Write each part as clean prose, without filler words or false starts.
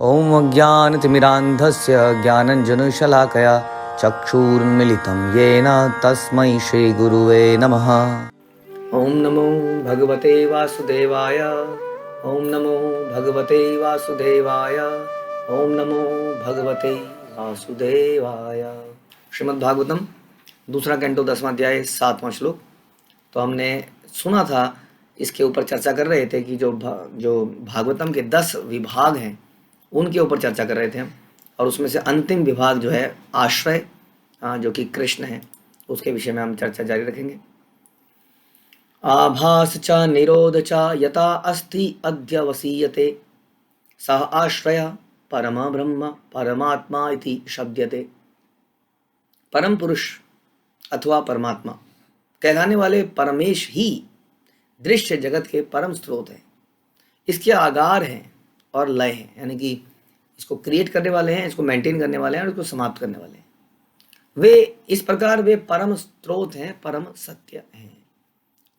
ॐ अज्ञानतिमिरान्धस्य ज्ञानञ्जनशलाकया चक्षुरुन्मिलितं येन तस्मै श्रीगुरुवे नमः। ॐ नमो भगवते वासुदेवाय। ॐ नमो भगवते वासुदेवाय। ॐ नमो भगवते वासुदेवाय। श्रीमद्भागवतम दूसरा कैंटो 10वां अध्याय 7वां श्लोक। तो हमने सुना था, इसके ऊपर चर्चा कर रहे थे कि जो भागवतम के 10 विभाग हैं उनके ऊपर चर्चा कर रहे थे हम, और उसमें से अंतिम विभाग जो है आश्रय, जो कि कृष्ण है, उसके विषय में हम चर्चा जारी रखेंगे। आभास च निरोध च यथा अस्ति अध्यवसीयते सह आश्रय परम ब्रह्म परमात्मा इति शब्दते। परम पुरुष अथवा परमात्मा कहलाने वाले परमेश ही दृश्य जगत के परम स्रोत हैं। इसके आगार हैं और लय हैं, यानी कि इसको क्रिएट करने वाले हैं, इसको मेंटेन करने वाले हैं और इसको समाप्त करने वाले हैं। वे इस प्रकार वे परम स्रोत हैं, परम सत्य हैं।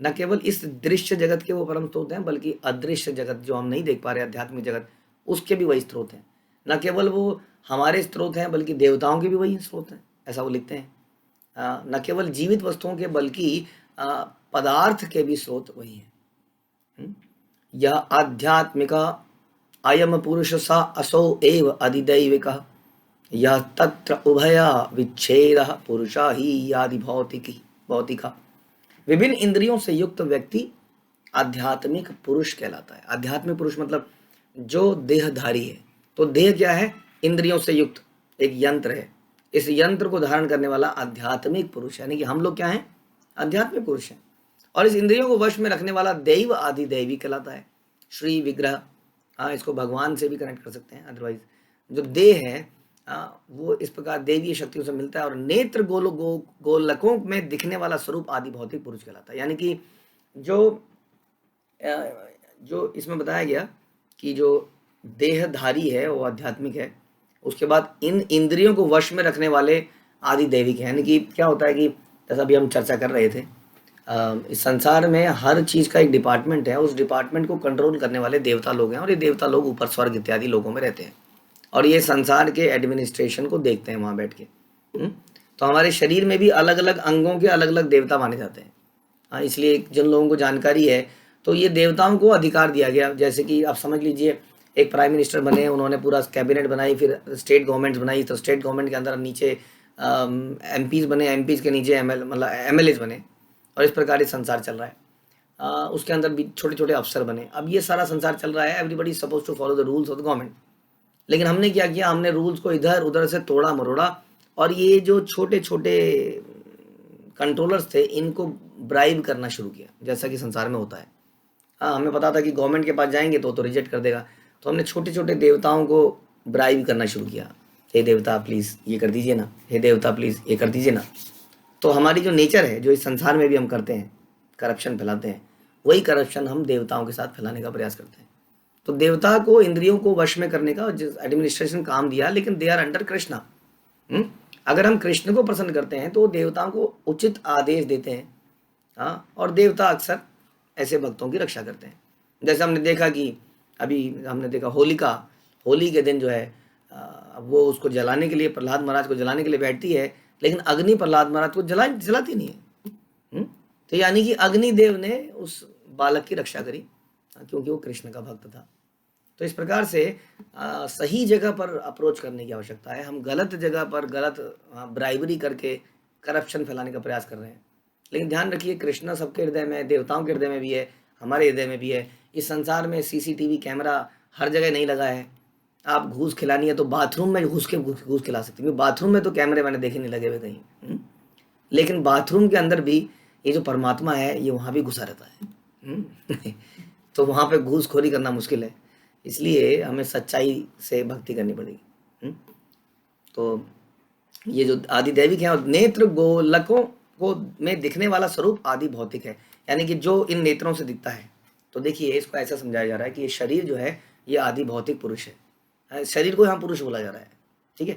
न केवल इस दृश्य जगत के वो परम स्रोत हैं, बल्कि अदृश्य जगत जो हम नहीं देख पा रहे, आध्यात्मिक जगत, उसके भी वही स्रोत हैं। न केवल वो हमारे स्रोत हैं, बल्कि देवताओं के भी वही स्रोत हैं, ऐसा वो लिखते हैं। न केवल जीवित वस्तुओं के, बल्कि पदार्थ के भी स्रोत वही हैं। यह आध्यात्मिक अयम पुरुष सा असौ एव अधिदैविक यह तत्र उभया विच्छेद पुरुषा ही आदि भौतिका। विभिन्न इंद्रियों से युक्त व्यक्ति आध्यात्मिक पुरुष कहलाता है। आध्यात्मिक पुरुष मतलब जो देहधारी है। तो देह क्या है? इंद्रियों से युक्त एक यंत्र है। इस यंत्र को धारण करने वाला आध्यात्मिक पुरुष, यानी कि हम लोग क्या हैं? आध्यात्मिक पुरुष हैं। और इस इंद्रियों को वश में रखने वाला दैव आदि दैवी कहलाता है। श्री विग्रह, इसको भगवान से भी कनेक्ट कर सकते हैं। अदरवाइज जो देह है वो इस प्रकार देवीय शक्तियों से मिलता है। और नेत्र गोलकों में दिखने वाला स्वरूप आदि भौतिक पुरुष कहलाता है। यानी कि जो इसमें बताया गया कि जो देहधारी है वो आध्यात्मिक है। उसके बाद इन इंद्रियों को वश में रखने वाले आदि दैविक है। यानी कि क्या होता है कि जैसा भी हम चर्चा कर रहे थे, इस संसार में हर चीज़ का एक डिपार्टमेंट है। उस डिपार्टमेंट को कंट्रोल करने वाले देवता लोग हैं, और ये देवता लोग ऊपर स्वर्ग इत्यादि लोगों में रहते हैं, और ये संसार के एडमिनिस्ट्रेशन को देखते हैं वहाँ बैठ के। तो हमारे शरीर में भी अलग अलग अंगों के अलग अलग देवता माने जाते हैं। इसलिए जिन लोगों को जानकारी है, तो ये देवताओं को अधिकार दिया गया। जैसे कि आप समझ लीजिए, एक प्राइम मिनिस्टर बने, उन्होंने पूरा कैबिनेट बनाई, फिर स्टेट गवर्नमेंट्स बनाई, तो स्टेट गवर्नमेंट के अंदर नीचे एमपीज़ बने, एमपीज़ के नीचे एमएलएज बने, और इस प्रकार ये संसार चल रहा है। उसके अंदर भी छोटे छोटे अफसर बने। अब ये सारा संसार चल रहा है, everybody suppose to follow the rules of the government. लेकिन हमने क्या किया? हमने रूल्स को इधर उधर से तोड़ा मरोड़ा, और ये जो छोटे छोटे कंट्रोलर्स थे, इनको ब्राइब करना शुरू किया, जैसा कि संसार में होता है। हमें पता था कि गवर्नमेंट के पास जाएंगे तो रिजेक्ट कर देगा, तो हमने छोटे छोटे देवताओं को ब्राइब करना शुरू किया। हे देवता प्लीज़ ये कर दीजिए ना, हे देवता प्लीज़ ये कर दीजिए ना। तो हमारी जो नेचर है, जो इस संसार में भी हम करते हैं, करप्शन फैलाते हैं, वही करप्शन हम देवताओं के साथ फैलाने का प्रयास करते हैं। तो देवता को इंद्रियों को वश में करने का एडमिनिस्ट्रेशन काम दिया, लेकिन दे आर अंडर कृष्णा। अगर हम कृष्ण को प्रसन्न करते हैं तो देवताओं को उचित आदेश देते हैं। और देवता अक्सर ऐसे भक्तों की रक्षा करते हैं। जैसे हमने देखा कि अभी हमने देखा होली के दिन जो है, वो उसको जलाने के लिए, प्रहलाद महाराज को जलाने के लिए बैठती है, लेकिन अग्नि प्रहलाद महाराज को जलाती नहीं है। तो यानी कि अग्निदेव ने उस बालक की रक्षा करी, क्योंकि वो कृष्ण का भक्त था। तो इस प्रकार से सही जगह पर अप्रोच करने की आवश्यकता है। हम गलत जगह पर गलत ब्राइबरी करके करप्शन फैलाने का प्रयास कर रहे हैं। लेकिन ध्यान रखिए, कृष्ण सबके हृदय में, देवताओं के हृदय में भी है, हमारे हृदय में भी है। इस संसार में सीसीटीवी कैमरा हर जगह नहीं लगा है। आप घूस खिलानी है तो बाथरूम में घूस खिला सकते हैं। बाथरूम में तो कैमरे मैंने देखे नहीं लगे हुए कहीं, लेकिन बाथरूम के अंदर भी ये जो परमात्मा है, ये वहाँ भी घुसा रहता है। तो वहाँ पे घूसखोरी करना मुश्किल है। इसलिए हमें सच्चाई से भक्ति करनी पड़ेगी। तो ये जो आदि दैविक है, और नेत्र गोलकों को में दिखने वाला स्वरूप आदि भौतिक है, यानी कि जो इन नेत्रों से दिखता है। तो देखिए, इसको ऐसा समझाया जा रहा है कि ये शरीर जो है, ये आदि भौतिक पुरुष है। शरीर को यहाँ पुरुष बोला जा रहा है, ठीक है।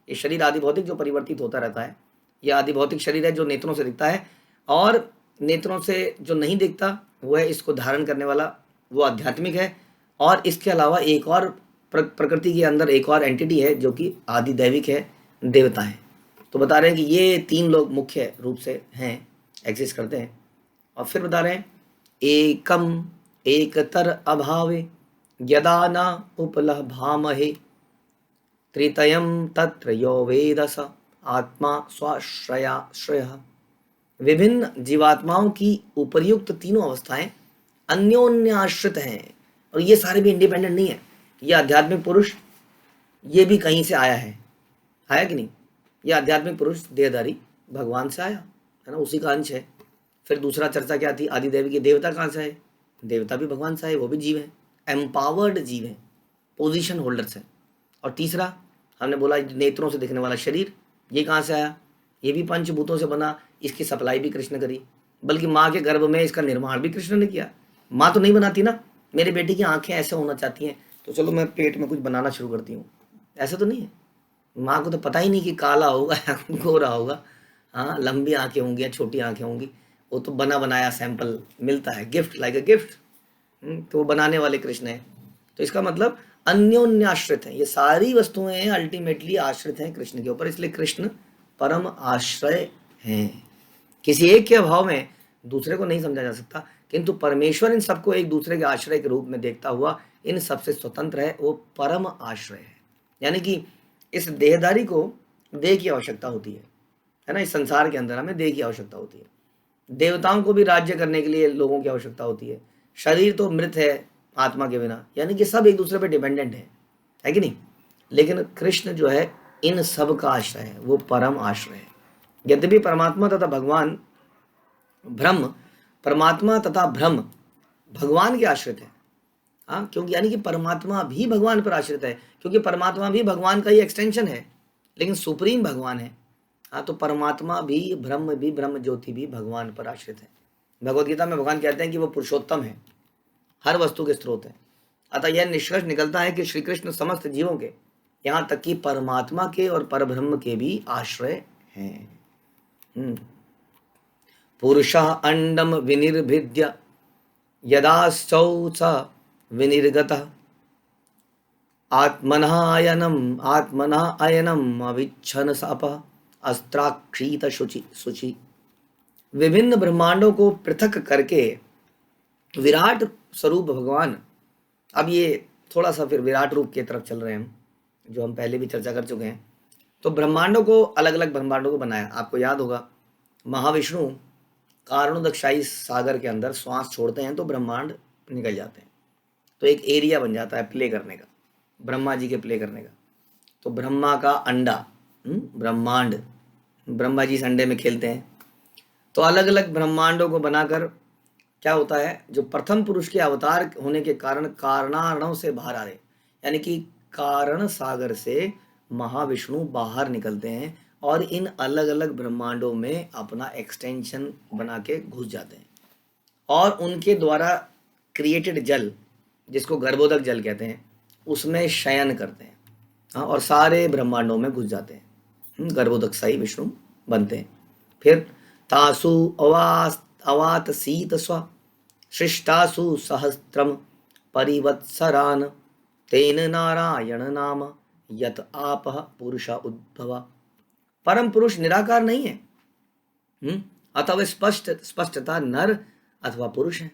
ये शरीर आदि भौतिक जो परिवर्तित होता रहता है, ये आदि भौतिक शरीर है जो नेत्रों से दिखता है। और नेत्रों से जो नहीं दिखता वो है इसको धारण करने वाला, वो आध्यात्मिक है। और इसके अलावा एक और प्रकृति के अंदर एक और एंटिटी है जो कि आदि दैविक है, देवता है। तो बता रहे हैं कि ये तीन लोग मुख्य रूप से हैं, एग्जिस्ट करते हैं। और फिर बता रहे हैं एकम एकतर अभावे यदा न उपलभामहे त्रितयम तत्र यो वेद स आत्मा स्वाश्रयाश्रयः। विभिन्न जीवात्माओं की उपर्युक्त तीनों अवस्थाएं अन्योन्याश्रित हैं, और ये सारे भी इंडिपेंडेंट नहीं है। ये आध्यात्मिक पुरुष ये भी कहीं से आया कि नहीं? ये आध्यात्मिक पुरुष देहधारी भगवान से आया है ना, उसी का अंश है। फिर दूसरा चर्चा क्या थी, आदिदेवी के देवता कहाँ से आए? देवता भी भगवान से आए, वो भी जीव हैं, एम्पावर्ड जीव हैं, पोजीशन होल्डर्स हैं। और तीसरा हमने बोला नेत्रों से दिखने वाला शरीर, ये कहाँ से आया? ये भी पंचभूतों से बना, इसकी सप्लाई भी कृष्ण करी, बल्कि माँ के गर्भ में इसका निर्माण भी कृष्ण ने किया। माँ तो नहीं बनाती ना, मेरे बेटे की आंखें ऐसे होना चाहती हैं तो चलो मैं पेट में कुछ बनाना शुरू करती हूँ, ऐसा तो नहीं है। माँ को तो पता ही नहीं कि काला होगा या गोरा होगा, हाँ लंबी आंखें होंगी या छोटी आंखें होंगी, वो तो बना बनाया सैंपल मिलता है, गिफ्ट लाइक अ गिफ्ट। तो वो बनाने वाले कृष्ण हैं। तो इसका मतलब अन्योन्याश्रित है, ये सारी वस्तुएं अल्टीमेटली आश्रित हैं कृष्ण के ऊपर, इसलिए कृष्ण परम आश्रय हैं। किसी एक के अभाव में दूसरे को नहीं समझा जा सकता, किंतु परमेश्वर इन सबको एक दूसरे के आश्रय के रूप में देखता हुआ इन सबसे स्वतंत्र है, वो परम आश्रय है। यानी कि इस देहदारी को देह की आवश्यकता होती है ना, इस संसार के अंदर हमें देह की आवश्यकता होती है। देवताओं को भी राज्य करने के लिए लोगों की आवश्यकता होती है। शरीर तो मृत है आत्मा के बिना, यानी कि सब एक दूसरे पर डिपेंडेंट है कि नहीं? लेकिन कृष्ण जो है इन सब का आश्रय है, वो परम आश्रय है। यद्यपि परमात्मा तथा भगवान ब्रह्म, परमात्मा तथा ब्रह्म भगवान के आश्रित है, हाँ, क्योंकि यानी कि परमात्मा भी भगवान पर आश्रित है, क्योंकि परमात्मा भी भगवान का ही एक्सटेंशन है, लेकिन सुप्रीम भगवान है। हाँ, तो परमात्मा भी, ब्रह्म भी, ब्रह्म ज्योति भी भगवान पर आश्रित है। भगवद गीता में भगवान कहते हैं कि वो पुरुषोत्तम है, हर वस्तु के स्रोत है। अतः यह निष्कर्ष निकलता है कि श्री कृष्ण समस्त जीवों के, यहाँ तक कि परमात्मा के और परब्रह्म के भी आश्रय हैं। पुरुषः अंडम विनिर्भिद्य यदाश्चौ स विनिर्गतः आत्मनः अयनम अविच्छन सापः अस्त्राक्षीत शुचि। विभिन्न ब्रह्मांडों को पृथक करके विराट स्वरूप भगवान, अब ये थोड़ा सा फिर विराट रूप की तरफ चल रहे हैं हम, जो हम पहले भी चर्चा कर चुके हैं। तो ब्रह्मांडों को, अलग अलग ब्रह्मांडों को बनाया। आपको याद होगा महाविष्णु कारणोदकशाही सागर के अंदर श्वास छोड़ते हैं तो ब्रह्मांड निकल जाते हैं, तो एक एरिया बन जाता है प्ले करने का, ब्रह्मा जी के प्ले करने का। तो ब्रह्मा का अंडा ब्रह्मांड, ब्रह्मा जी इस अंडे में खेलते हैं। तो अलग अलग ब्रह्मांडों को बनाकर क्या होता है, जो प्रथम पुरुष के अवतार होने के कारण कारणारणों से बाहर आ रहे, यानी कि कारण सागर से महाविष्णु बाहर निकलते हैं और इन अलग अलग ब्रह्मांडों में अपना एक्सटेंशन बना के घुस जाते हैं, और उनके द्वारा क्रिएटेड जल, जिसको गर्भोदक जल कहते हैं, उसमें शयन करते हैं, हाँ, और सारे ब्रह्मांडों में घुस जाते हैं, गर्भोदकशाही विष्णु बनते हैं। फिर तासु अवात सीत स्व सृष्टासु सहस्त्रम परिवत्सरान तेन नारायण नाम यत आपः पुरुष उद्भव। परम पुरुष निराकार नहीं है, अतः स्पष्टता नर अथवा पुरुष है।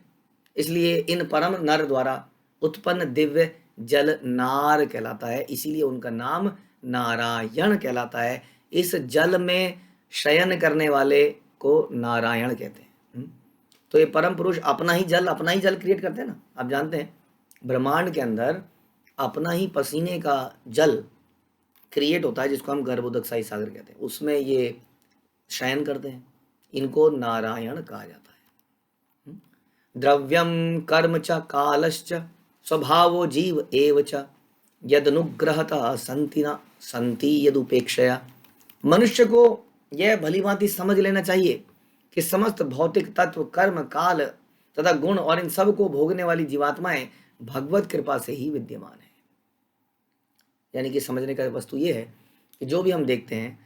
इसलिए इन परम नर द्वारा उत्पन्न दिव्य जल नार कहलाता है, इसीलिए उनका नाम नारायण कहलाता है। इस जल में शयन करने वाले को नारायण कहते हैं। तो ये परम पुरुष अपना ही जल क्रिएट करते हैं ना। आप जानते हैं ब्रह्मांड के अंदर अपना ही पसीने का जल क्रिएट होता है, जिसको हम गर्भोदकशाही सागर कहते हैं, उसमें ये शयन करते हैं, इनको नारायण कहा जाता है। द्रव्यम कर्म च कालश्च स्वभावो जीव एव च यदनुग्रहतः संति यदुपेक्षया। मनुष्य को यह भली भांति समझ लेना चाहिए कि समस्त भौतिक तत्व, कर्म, काल तथा गुण और इन सब को भोगने वाली जीवात्माएं भगवत कृपा से ही विद्यमान है। यानी कि समझने का वस्तु ये है कि जो भी हम देखते हैं,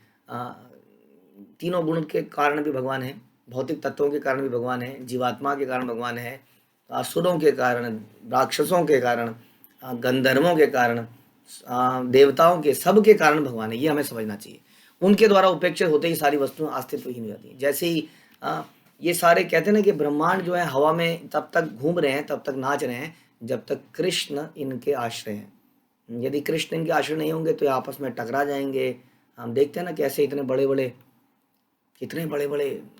तीनों गुण के कारण भी भगवान है, भौतिक तत्वों के कारण भी भगवान है, जीवात्मा के कारण भगवान है, असुरों के कारण, राक्षसों के कारण, गंधर्वों के कारण, देवताओं के, सबके कारण भगवान है, ये हमें समझना चाहिए। उनके द्वारा उपेक्षित होते ही सारी वस्तुएं अस्तित्वहीन हो जाती हैं। जैसे ही ये सारे कहते हैं ना कि ब्रह्मांड जो है हवा में तब तक घूम रहे हैं, तब तक नाच रहे हैं जब तक कृष्ण इनके आश्रय हैं। यदि कृष्ण इनके आश्रय नहीं होंगे तो ये आपस में टकरा जाएंगे। हम देखते हैं ना कैसे इतने बड़े बड़े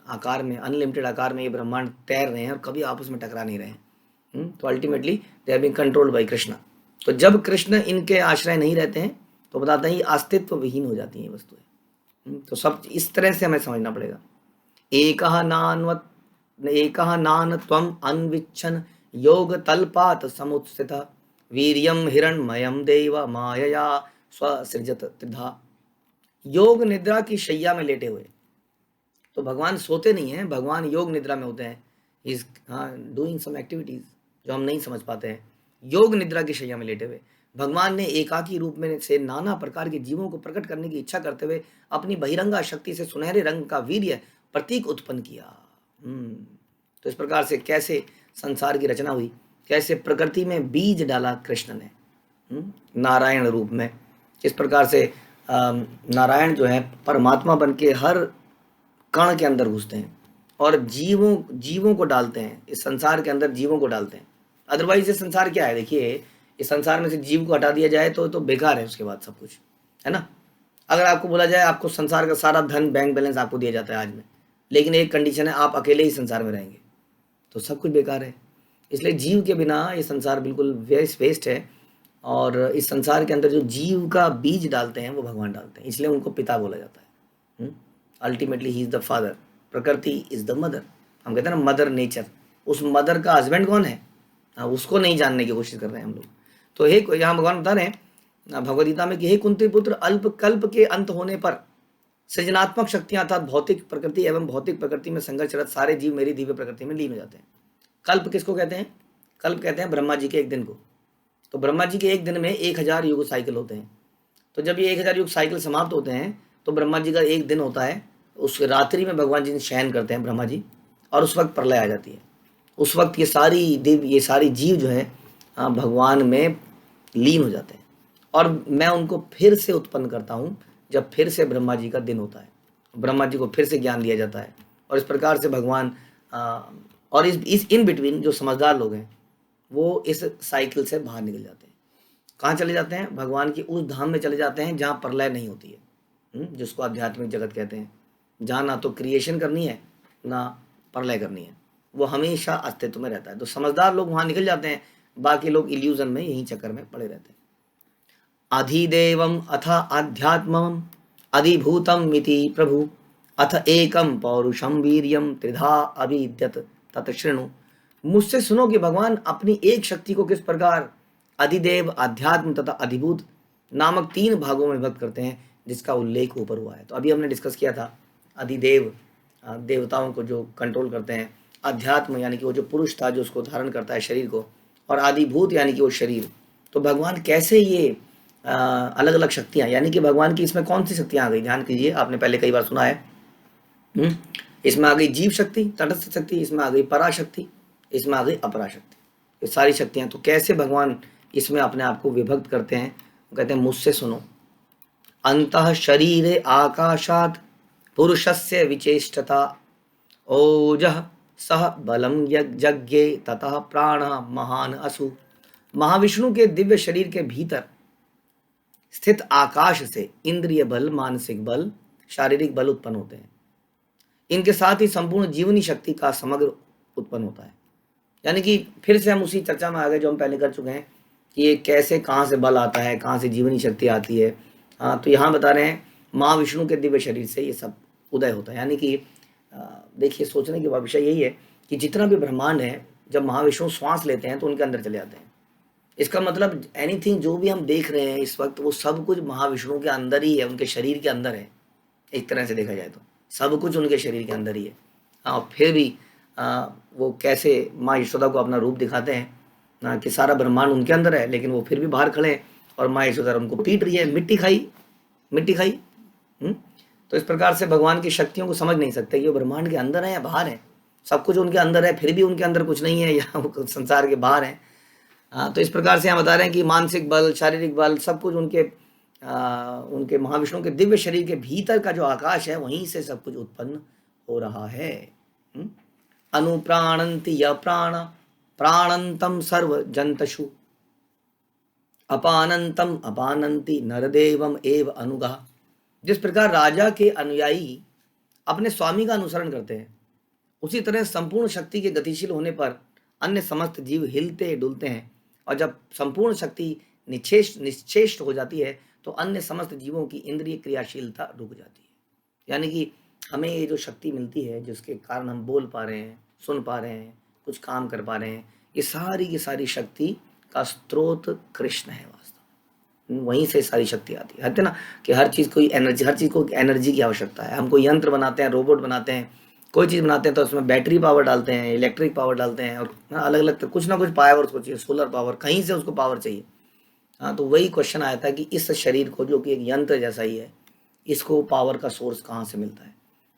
आकार में, अनलिमिटेड आकार में ये ब्रह्मांड तैर रहे हैं और कभी आपस में टकरा नहीं रहे हैं। तो ultimately they are being controlled by Krishna. तो जब कृष्ण इनके आश्रय नहीं रहते हैं तो बताते हैं ये अस्तित्व विहीन हो जाती हैं वस्तुएं। तो सब इस तरह से हमें समझना पड़ेगा। एकः नान त्वम अन्विच्छन् योग तल्पात समुत्थितः वीर्यं हिरण्मयं देव मायया स्वसृजत त्रिधा। योग निद्रा की शैया में लेटे हुए, तो भगवान सोते नहीं हैं, भगवान योग निद्रा में होते हैं। इज डूइंग सम एक्टिविटीज जो हम नहीं समझ पाते हैं। योग निद्रा की शैया में लेटे हुए भगवान ने एकाकी रूप में से नाना प्रकार के जीवों को प्रकट करने की इच्छा करते हुए अपनी बहिरंगा शक्ति से सुनहरे रंग का वीर्य प्रतीक उत्पन्न किया। तो इस प्रकार से कैसे संसार की रचना हुई, कैसे प्रकृति में बीज डाला कृष्ण ने नारायण रूप में। किस प्रकार से नारायण जो है परमात्मा बन के हर कण के अंदर घुसते हैं और जीवों को डालते हैं इस संसार के अंदर, जीवों को डालते हैं। अदरवाइज ये संसार क्या है, देखिए इस संसार में से जीव को हटा दिया जाए तो बेकार है उसके बाद सब कुछ, है ना। अगर आपको बोला जाए आपको संसार का सारा धन बैंक बैलेंस आपको दिया जाता है आज में, लेकिन एक कंडीशन है आप अकेले ही संसार में रहेंगे, तो सब कुछ बेकार है। इसलिए जीव के बिना ये संसार बिल्कुल वेस्ट है। और इस संसार के अंदर जो जीव का बीज डालते हैं वो भगवान डालते हैं, इसलिए उनको पिता बोला जाता है। Ultimately he is the father, प्रकृति इज द मदर। हम कहते हैं ना मदर नेचर, उस मदर का हस्बैंड कौन है, उसको नहीं जानने की कोशिश कर रहे हैं हम लोग। तो हे यहाँ भगवान बता रहे हैं भगवदगीता में कि हे कुंती पुत्र, अल्प कल्प के अंत होने पर सृजनात्मक शक्तियां अर्थात भौतिक प्रकृति एवं भौतिक प्रकृति में संघर्षरत सारे जीव मेरी दिव्य प्रकृति में लीन हो जाते हैं। कल्प किसको कहते हैं, कल्प कहते हैं ब्रह्मा जी के एक दिन को। तो ब्रह्मा जी के एक दिन में 1000 युग साइकिल होते हैं। तो जब ये 1000 युग साइकिल समाप्त होते हैं तो ब्रह्मा जी का एक दिन होता है, उस रात्रि में भगवान जी शयन करते हैं ब्रह्मा जी, और उस वक्त प्रलय आ जाती है। उस वक्त ये सारी जीव जो है भगवान में लीन हो जाते हैं और मैं उनको फिर से उत्पन्न करता हूँ जब फिर से ब्रह्मा जी का दिन होता है, ब्रह्मा जी को फिर से ज्ञान दिया जाता है। और इस प्रकार से भगवान और इस इन बिटवीन जो समझदार लोग हैं वो इस साइकिल से बाहर निकल जाते हैं। कहाँ चले जाते हैं, भगवान की उस धाम में चले जाते हैं जहाँ प्रलय नहीं होती है, जिसको आध्यात्मिक जगत कहते हैं, जहाँ ना तो क्रिएशन करनी है ना प्रलय करनी है, वो हमेशा अस्तित्व में रहता है। तो समझदार लोग वहाँ निकल जाते हैं, बाकी लोग इल्यूजन में यहीं चक्कर में पड़े रहते हैं। अधिदेवम अथ आध्यात्मम अधिभूतम मिति प्रभु अथ एकम पौरुषम वीर्यम त्रिधा अभिद्यत तत्शृणु। मुझसे सुनो कि भगवान अपनी एक शक्ति को किस प्रकार अधिदेव, अध्यात्म तथा अधिभूत नामक 3 भागों में विभक्त करते हैं, जिसका उल्लेख ऊपर हुआ है। तो अभी हमने डिस्कस किया था अधिदेव देवताओं को जो कंट्रोल करते हैं, अध्यात्म यानी कि वो जो पुरुष था जो उसको धारण करता है शरीर को, और आदिभूत यानी कि वो शरीर। तो भगवान कैसे ये अलग अलग शक्तियाँ, यानी कि भगवान की इसमें कौन सी शक्तियाँ आ गई, ध्यान कीजिए, आपने पहले कई बार सुना है। इसमें आ गई जीव शक्ति, तटस्थ शक्ति, इसमें आ गई पराशक्ति, इसमें आ गई अपराशक्ति, ये सारी शक्तियाँ। तो कैसे भगवान इसमें अपने आप को विभक्त करते हैं, कहते हैं मुझसे सुनो। अंतः शरीरे आकाशात् पुरुषस्य विचेष्टता ओजः सह बलम यज्ञे ततः प्राण महान असु। महाविष्णु के दिव्य शरीर के भीतर स्थित आकाश से इंद्रिय बल, मानसिक बल, शारीरिक बल उत्पन्न होते हैं। इनके साथ ही संपूर्ण जीवनी शक्ति का समग्र उत्पन्न होता है। यानी कि फिर से हम उसी चर्चा में आ गए जो हम पहले कर चुके हैं कि ये कैसे, कहाँ से बल आता है, कहाँ से जीवनी शक्ति आती है। तो यहाँ बता रहे हैं महाविष्णु के दिव्य शरीर से ये सब उदय होता है। यानी कि देखिए, सोचने की विषय यही है कि जितना भी ब्रह्मांड है, जब महाविष्णु श्वास लेते हैं तो उनके अंदर चले जाते हैं। इसका मतलब एनीथिंग जो भी हम देख रहे हैं इस वक्त, वो सब कुछ महाविष्णु के अंदर ही है, उनके शरीर के अंदर है। एक तरह से देखा जाए तो सब कुछ उनके शरीर के अंदर ही है। और फिर भी वो कैसे माँ यशोदा को अपना रूप दिखाते हैं कि सारा ब्रह्मांड उनके अंदर है, लेकिन वो फिर भी बाहर खड़े हैं और माँ यशोदा उनको पीट रही है, मिट्टी खाई। तो इस प्रकार से भगवान की शक्तियों को समझ नहीं सकते कि वो ब्रह्मांड के अंदर है या बाहर है। सब कुछ उनके अंदर है, फिर भी उनके अंदर कुछ नहीं है, या वो संसार के बाहर है। तो इस प्रकार से यहाँ बता रहे हैं कि मानसिक बल, शारीरिक बल, सब कुछ उनके महाविष्णु के दिव्य शरीर के भीतर का जो आकाश है वहीं से सब कुछ उत्पन्न हो रहा है। अनुप्राणंति य प्राण प्राणंतम सर्व जंतशु अपानंतम अपानंति नरदेवम एव अनुगा। जिस प्रकार राजा के अनुयायी अपने स्वामी का अनुसरण करते हैं, उसी तरह संपूर्ण शक्ति के गतिशील होने पर अन्य समस्त जीव हिलते डुलते हैं, और जब संपूर्ण शक्ति निश्चेष्ट हो जाती है तो अन्य समस्त जीवों की इंद्रिय क्रियाशीलता रुक जाती है। यानी कि हमें ये जो शक्ति मिलती है, जिसके कारण हम बोल पा रहे हैं, सुन पा रहे हैं, कुछ काम कर पा रहे हैं, ये सारी की सारी शक्ति का स्रोत कृष्ण है। वास्तव में वहीं से सारी शक्ति आती है ना, कि हर चीज़ को एनर्जी की आवश्यकता है। हम कोई यंत्र बनाते हैं, रोबोट बनाते हैं, कोई चीज़ बनाते हैं तो उसमें बैटरी पावर डालते हैं, इलेक्ट्रिक पावर डालते हैं, और अलग अलग तो कुछ ना कुछ पावर उसको चाहिए, सोलर पावर, कहीं से उसको पावर चाहिए। तो वही क्वेश्चन आया था कि इस शरीर को, जो कि एक यंत्र जैसा ही है, इसको पावर का सोर्स कहाँ से मिलता है।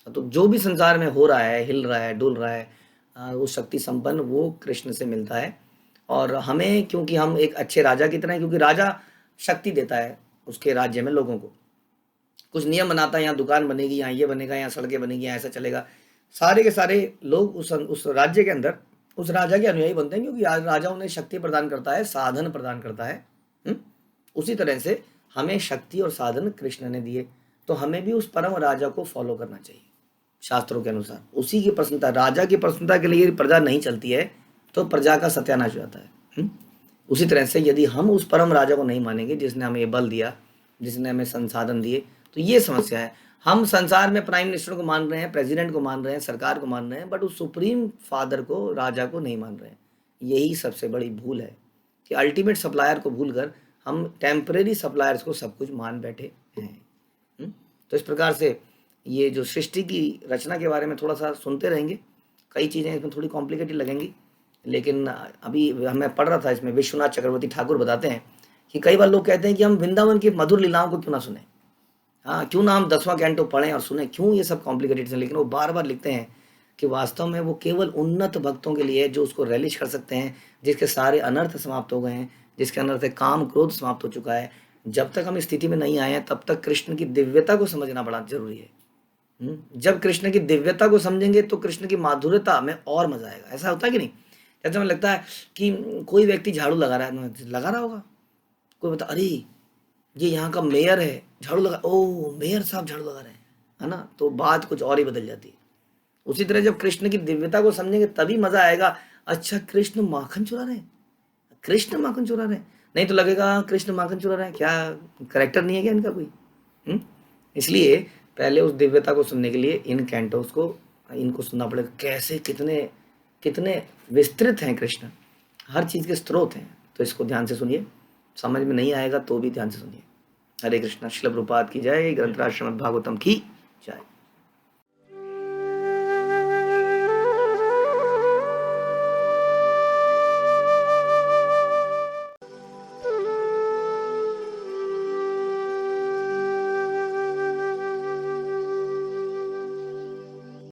तो जो भी संसार में हो रहा है, हिल रहा है, डुल रहा है, वो शक्ति संपन्न वो कृष्ण से मिलता है। और हमें, क्योंकि हम एक अच्छे राजा की तरह हैं, क्योंकि राजा शक्ति देता है उसके राज्य में लोगों को, कुछ नियम बनाता है, यहाँ दुकान बनेगी, यहाँ ये बनेगा, यहाँ सड़कें बनेगी, यहाँ ऐसा चलेगा, सारे के सारे लोग उस राज्य के अंदर उस राजा के अनुयायी बनते हैं, क्योंकि राजा उन्हें शक्ति प्रदान करता है, साधन प्रदान करता है। उसी तरह से हमें शक्ति और साधन कृष्ण ने दिए, तो हमें भी उस परम राजा को फॉलो करना चाहिए शास्त्रों के अनुसार। उसी की प्रसन्नता, राजा की प्रसन्नता के लिए प्रजा नहीं चलती है तो प्रजा का सत्यानाश हो जाता है। उसी तरह से यदि हम उस परम राजा को नहीं मानेंगे, जिसने हमें ये बल दिया, जिसने हमें संसाधन दिए, तो ये समस्या है। हम संसार में प्राइम मिनिस्टर को मान रहे हैं, प्रेसिडेंट को मान रहे हैं, सरकार को मान रहे हैं, बट उस सुप्रीम फादर को, राजा को नहीं मान रहे हैं। यही सबसे बड़ी भूल है कि अल्टीमेट सप्लायर को भूलकर हम टेम्परेरी सप्लायर्स को सब कुछ मान बैठे हैं। तो इस प्रकार से ये जो सृष्टि की रचना के बारे में थोड़ा सा सुनते रहेंगे, कई चीज़ें इसमें थोड़ी कॉम्प्लिकेटेड लगेंगी, लेकिन अभी हमें पढ़ रहा था, इसमें विश्वनाथ चक्रवर्ती ठाकुर बताते हैं कि कई बार लोग कहते हैं कि हम वृंदावन की मधुर लीलाओं को क्यों ना सुने, क्यों ना हम 10वां कैंटो पढ़ें और सुने, क्यों ये सब कॉम्प्लिकेटेड है। लेकिन वो बार बार लिखते हैं कि वास्तव में वो केवल उन्नत भक्तों के लिए है, जो उसको रिलीज कर सकते हैं, जिसके सारे अनर्थ समाप्त हो गए हैं, जिसके अंदर से काम क्रोध समाप्त हो चुका है। जब तक हम इस स्थिति में नहीं आए हैं, तब तक कृष्ण की दिव्यता को समझना बड़ा जरूरी है। जब कृष्ण की दिव्यता को समझेंगे तो कृष्ण की माधुर्यता में और मजा आएगा। ऐसा होता है कि नहीं? जैसे हमें लगता है कि कोई व्यक्ति झाड़ू लगा रहा होगा, कोई बता, अरे ये यहाँ का मेयर है, झाड़ू लगा, ओ मेयर साहब झाड़ू लगा रहे हैं, है ना, तो बात कुछ और ही बदल जाती है। उसी तरह जब कृष्ण की दिव्यता को समझेंगे तभी मजा आएगा। अच्छा, कृष्ण माखन चुरा रहे हैं, कृष्ण माखन चुरा रहे हैं, नहीं तो लगेगा कृष्ण माखन चुरा रहे हैं, क्या करेक्टर नहीं है क्या इनका कोई? इसलिए पहले उस दिव्यता को सुनने के लिए इन कैंटोस को, इनको सुनना पड़ेगा। कैसे कितने कितने विस्तृत हैं कृष्ण, हर चीज़ के स्रोत हैं। तो इसको ध्यान से सुनिए, समझ में नहीं आएगा तो भी ध्यान से सुनिए। हरे कृष्णा। श्रील प्रभुपाद की जय। ग्रंथराज श्रीमद् भागवतम की जय।